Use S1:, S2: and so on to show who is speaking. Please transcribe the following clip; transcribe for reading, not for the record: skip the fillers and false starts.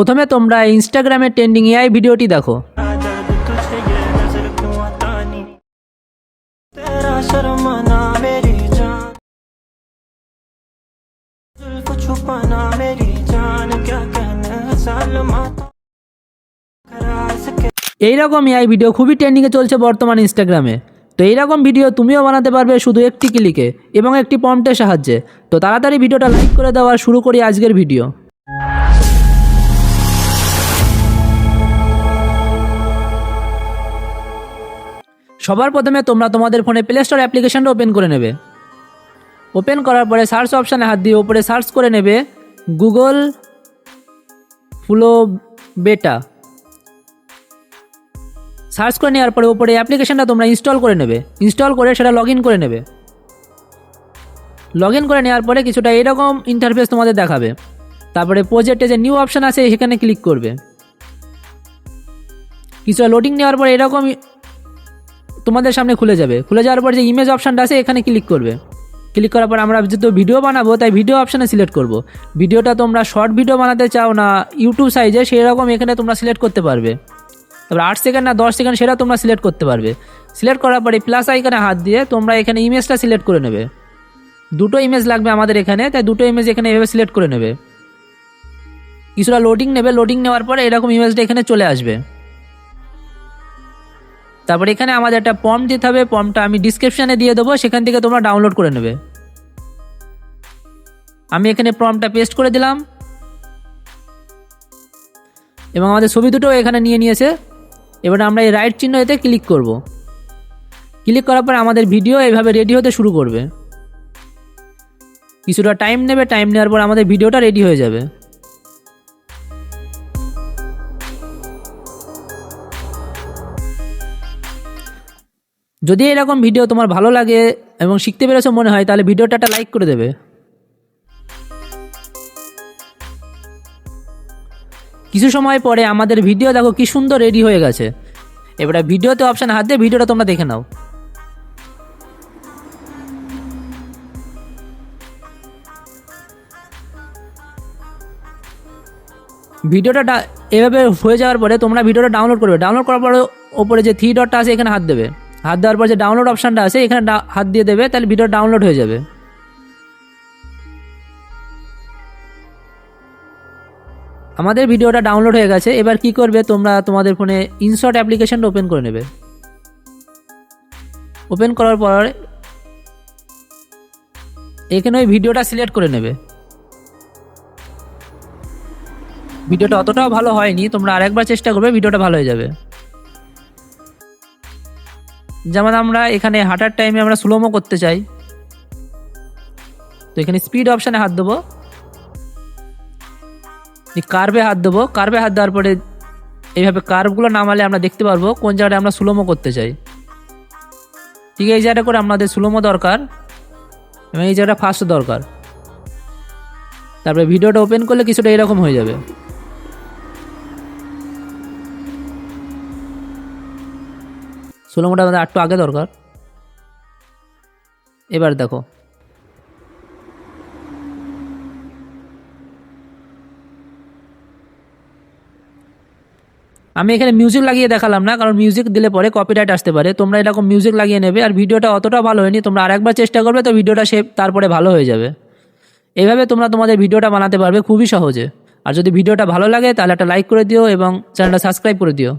S1: প্রথমে তোমরা ইনস্টাগ্রামে ট্রেন্ডিং এআই ভিডিওটি দেখো। এইরকম এআই ভিডিও খুবই ট্রেন্ডিংয়ে চলছে বর্তমান ইনস্টাগ্রামে। তো এইরকম ভিডিও তুমিও বানাতে পারবে শুধু একটি ক্লিকে এবং একটি প্রম্পটের সাহায্যে। তো তাড়াতাড়ি ভিডিওটা লাইক করে দাও আর শুরু করি আজকের ভিডিও। সবার প্রথমে তোমরা তোমাদের ফোনে প্লে স্টোর অ্যাপ্লিকেশনটা ওপেন করে নেবে। ওপেন করার পরে সার্চ অপশানে হাত দিয়ে ওপরে সার্চ করে নেবে গুগল ফ্লো বেটা। সার্চ করে নেওয়ার পরে ওপরে অ্যাপ্লিকেশনটা তোমরা ইনস্টল করে নেবে। ইনস্টল করে সেটা লগ ইন করে নেবে। লগ ইন করে নেওয়ার পরে কিছুটা এরকম ইন্টারফেস তোমাদের দেখাবে। তারপরে প্রজেক্টে যে নিউ অপশান আছে সেখানে ক্লিক করবে। কিছুটা লোডিং নেওয়ার পরে এরকম তোমাদের সামনে খুলে যাবে। খুলে যাওয়ার পর যে ইমেজ অপশানটা আছে এখানে ক্লিক করবে। ক্লিক করার পর আমরা যেহেতু ভিডিও বানাবো তাই ভিডিও অপশানে সিলেক্ট করব। ভিডিওটা তোমরা শর্ট ভিডিও বানাতে চাও না ইউটিউব সাইজে সেই রকম এখানে তোমরা সিলেক্ট করতে পারবে। তারপর 8 সেকেন্ড না 10 সেকেন্ড সেটা তোমরা সিলেক্ট করতে পারবে। সিলেক্ট করার পরে প্লাস আইকনে হাত দিয়ে তোমরা এখানে ইমেজটা সিলেক্ট করে নেবে। দুটো ইমেজ লাগবে আমাদের এখানে, তাই দুটো ইমেজ এখানে এভাবে সিলেক্ট করে নেবে। কিছুটা লোডিং নেবে। লোডিং নেওয়ার পরে এরকম ইমেজটা এখানে চলে আসবে। তারপর এখানে আমাদের একটা প্রম্পট দিতে হবে। প্রম্পটটা আমি ডিসক্রিপশানে দিয়ে দেবো, সেখান থেকে তোমরা ডাউনলোড করে নেবে। আমি এখানে প্রম্পটটা পেস্ট করে দিলাম এবং আমাদের ছবি দুটোও এখানে নিয়ে নিয়েছে। এবার আমরা এই রাইট চিহ্ন এতে ক্লিক করব। ক্লিক করার পর আমাদের ভিডিও এইভাবে রেডি হতে শুরু করবে। কিছুটা টাইম নেবে। টাইম নেওয়ার পর আমাদের ভিডিওটা রেডি হয়ে যাবে। যদি এরকম ভিডিও তোমার ভালো লাগে এবং শিখতে পেরেছো মনে হয় তাহলে ভিডিওটা একটা লাইক করে দেবে। কিছু সময় পরে আমাদের ভিডিও দেখো কি সুন্দর রেডি হয়ে গেছে। এবারে ভিডিওতে অপশান হাত দিয়ে ভিডিওটা তোমরা দেখে নাও। ভিডিওটা এভাবে হয়ে যাওয়ার পরে তোমরা ভিডিওটা ডাউনলোড করবে। ডাউনলোড করার পরে ওপরে যে 3 ডটটা আছে এখানে হাত দেবে। হাত দেওয়ার পর যে ডাউনলোড অপশানটা আছে এখানে হাত দিয়ে দেবে, তাহলে ভিডিও ডাউনলোড হয়ে যাবে। আমাদের ভিডিওটা ডাউনলোড হয়ে গেছে। এবার কি করবে, তোমরা তোমাদের ফোনে ইনশট অ্যাপ্লিকেশনটা ওপেন করে নেবে। ওপেন করার পর এখানে ওই ভিডিওটা সিলেক্ট করে নেবে। ভিডিওটা অতটাও ভালো হয়নি, তোমরা আরেকবার চেষ্টা করবে, ভিডিওটা ভালো হয়ে যাবে। যেমন আমরা এখানে হাঁটার টাইমে আমরা স্লোমো করতে চাই, তো এখানে স্পিড অপশানে হাত দেবো। কার্ভে হাত দেবো। কার্ভে হাত দেওয়ার পরে এইভাবে কার্ভগুলো নামালে আমরা দেখতে পারবো কোন জায়গাটা আমরা স্লোমো করতে চাই। ঠিক এই জায়গাটা করে আমাদের স্লোমো দরকার এবং এই জায়গাটা ফাস্ট দরকার। তারপরে ভিডিওটা ওপেন করলে কিছুটা এরকম হয়ে যাবে। স্লোমোটা আমাদের একটু আগে দরকার। এবার দেখো আমি এখানে মিউজিক লাগিয়ে দেখালাম না, কারণ মিউজিক দিলে পরে কপিরাইট আসতে পারে। তোমরা এরকম মিউজিক লাগিয়ে নেবে। আর ভিডিওটা অতটা ভালো হয়নি, তোমরা আরেকবার চেষ্টা করবে, তো ভিডিওটা তারপরে ভালো হয়ে যাবে। এইভাবে তোমরা তোমাদের ভিডিওটা বানাতে পারবে খুবই সহজে। আর যদি ভিডিওটা ভালো লাগে তাহলে একটা লাইক করে দিও এবং চ্যানেলটা সাবস্ক্রাইব করে দিও।